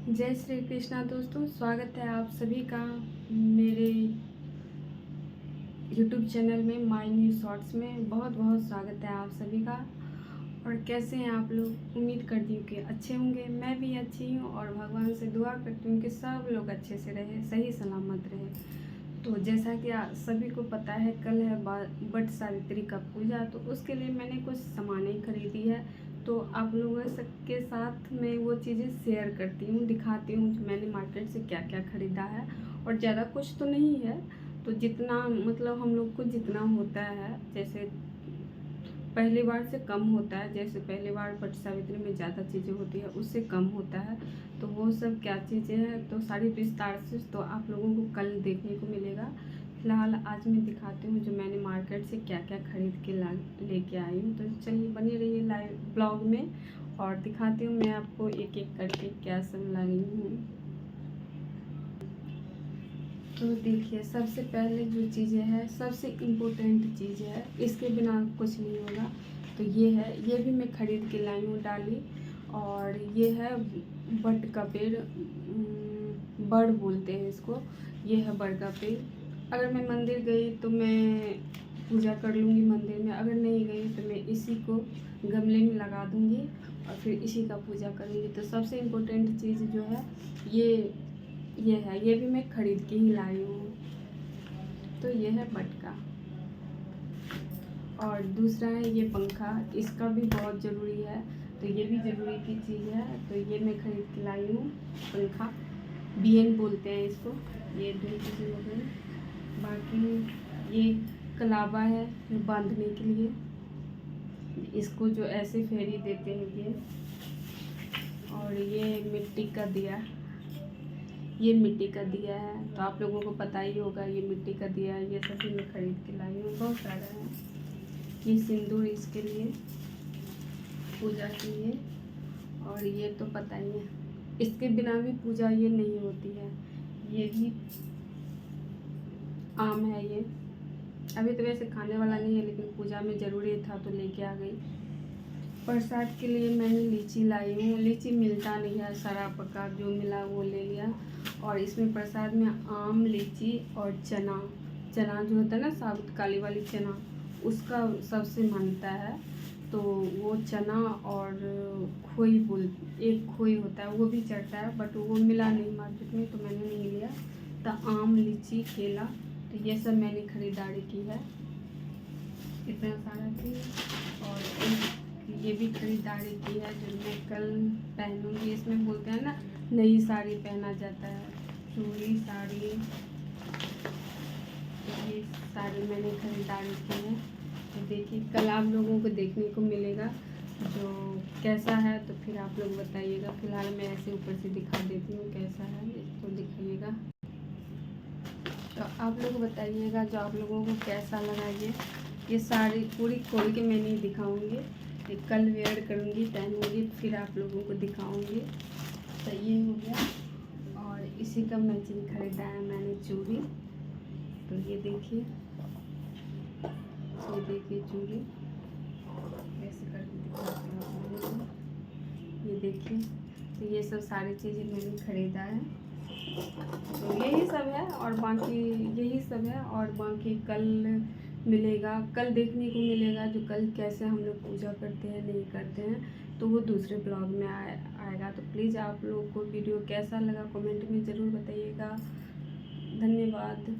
जय श्री कृष्णा दोस्तों, स्वागत है आप सभी का मेरे YouTube चैनल में माय न्यू शॉर्ट्स में। बहुत बहुत स्वागत है आप सभी का। और कैसे हैं आप लोग? उम्मीद करती हूँ कि अच्छे होंगे। मैं भी अच्छी हूँ और भगवान से दुआ करती हूँ कि सब लोग अच्छे से रहे, सही सलामत रहे। तो जैसा कि सभी को पता है, कल है वट सावित्री का पूजा, तो उसके लिए मैंने कुछ सामानें खरीदी है। तो आप लोगों के साथ मैं वो चीज़ें शेयर करती हूँ, दिखाती हूँ कि मैंने मार्केट से क्या क्या ख़रीदा है। और ज़्यादा कुछ तो नहीं है, तो जितना मतलब हम लोग को जितना होता है, जैसे पहली बार से कम होता है। जैसे पहली बार वट सावित्री में ज़्यादा चीज़ें होती है, उससे कम होता है। तो वो सब क्या चीज़ें हैं, तो सारी विस्तार से तो आप लोगों को कल देखने को मिलेगा। फिलहाल आज मैं दिखाती हूँ जो मैंने मार्केट से क्या क्या खरीद के लेके आई हूँ। तो चलिए बनी रहिए लाइव ब्लॉग में और दिखाती हूँ मैं आपको एक एक करके क्या सब लाई हूँ। तो देखिए, सबसे पहले जो चीज़ें हैं, सबसे इम्पोर्टेंट चीज़ है, इसके बिना कुछ नहीं होगा। तो ये है, ये भी मैं ख़रीद के लाई हूँ डाली। और ये है बट का पेड़, बड़ बोलते हैं इसको। ये है बड़ का पेड़। अगर मैं मंदिर गई तो मैं पूजा कर लूँगी मंदिर में, अगर नहीं गई तो मैं इसी को गमले में लगा दूँगी और फिर इसी का पूजा करूँगी। तो सबसे इम्पोर्टेंट चीज़ जो है ये है, ये भी मैं खरीद के ही लाई हूँ। तो ये है मटका। और दूसरा है ये पंखा, इसका भी बहुत ज़रूरी है, तो ये भी ज़रूरी की चीज़ है। तो ये मैं खरीद के लाई हूँ पंखा, बीएन बोलते हैं इसको। ये दो चीज़ें हो गई। बाकी ये कलावा है बांधने के लिए, इसको जो ऐसे फेरी देते हैं ये। और ये मिट्टी का दिया, ये मिट्टी का दिया है, तो आप लोगों को पता ही होगा ये मिट्टी का दिया है। ये सब भी मैं खरीद के लाई हूँ, बहुत सारा है। ये सिंदूर इसके लिए, पूजा के लिए। और ये तो पता ही है, इसके बिना भी पूजा ये नहीं होती है। ये भी आम है ये, अभी तो वैसे खाने वाला नहीं है, लेकिन पूजा में ज़रूरी था तो लेके आ गई। प्रसाद के लिए मैंने लीची लाई हूँ। लीची मिलता नहीं है, सारा पका जो मिला वो ले लिया। और इसमें प्रसाद में आम, लीची और चना, चना जो होता है ना साबुत काली वाली चना, उसका सबसे मानता है। तो वो चना और खोई एक खोई होता है वो भी चढ़ता है, बट वो मिला नहीं मार्केट में तो मैंने नहीं लिया। तो आम, लीची, केला, तो ये सब मैंने खरीदारी की है, इतना सारा चीज़। और ये भी खरीदारी की है जो मैं कल पहनूंगी। इसमें बोलते हैं ना, नई साड़ी पहना जाता है, चूड़ी साड़ी। ये साड़ी मैंने खरीदारी की है। तो देखिए, कल आप लोगों को देखने को मिलेगा जो कैसा है, तो फिर आप लोग बताइएगा। फिलहाल मैं ऐसे ऊपर से दिखा देती हूँ कैसा है, इसको दिखाइएगा। तो आप लोग बताइएगा जो आप लोगों को कैसा लगा। ये साड़ी पूरी खोल के मैं नहीं दिखाऊंगी, ये कल वेयर करूंगी, पहनूंगी, फिर आप लोगों को दिखाऊंगी। तो ये हो गया। और इसी का मैचिंग खरीदा है मैंने चूड़ी। तो ये देखिए, ये देखिए चूड़ी, ऐसे करके दिखाती हूँ आप लोगों को। ये देखिए, तो ये सब सारी चीज़ें मैंने ख़रीदा है। तो यही सब है और बाकी यही सब है। और बाकी कल मिलेगा, कल देखने को मिलेगा जो कल कैसे हम लोग पूजा करते हैं नहीं करते हैं, तो वो दूसरे ब्लॉग में आएगा। तो प्लीज़ आप लोगों को वीडियो कैसा लगा कमेंट में ज़रूर बताइएगा। धन्यवाद।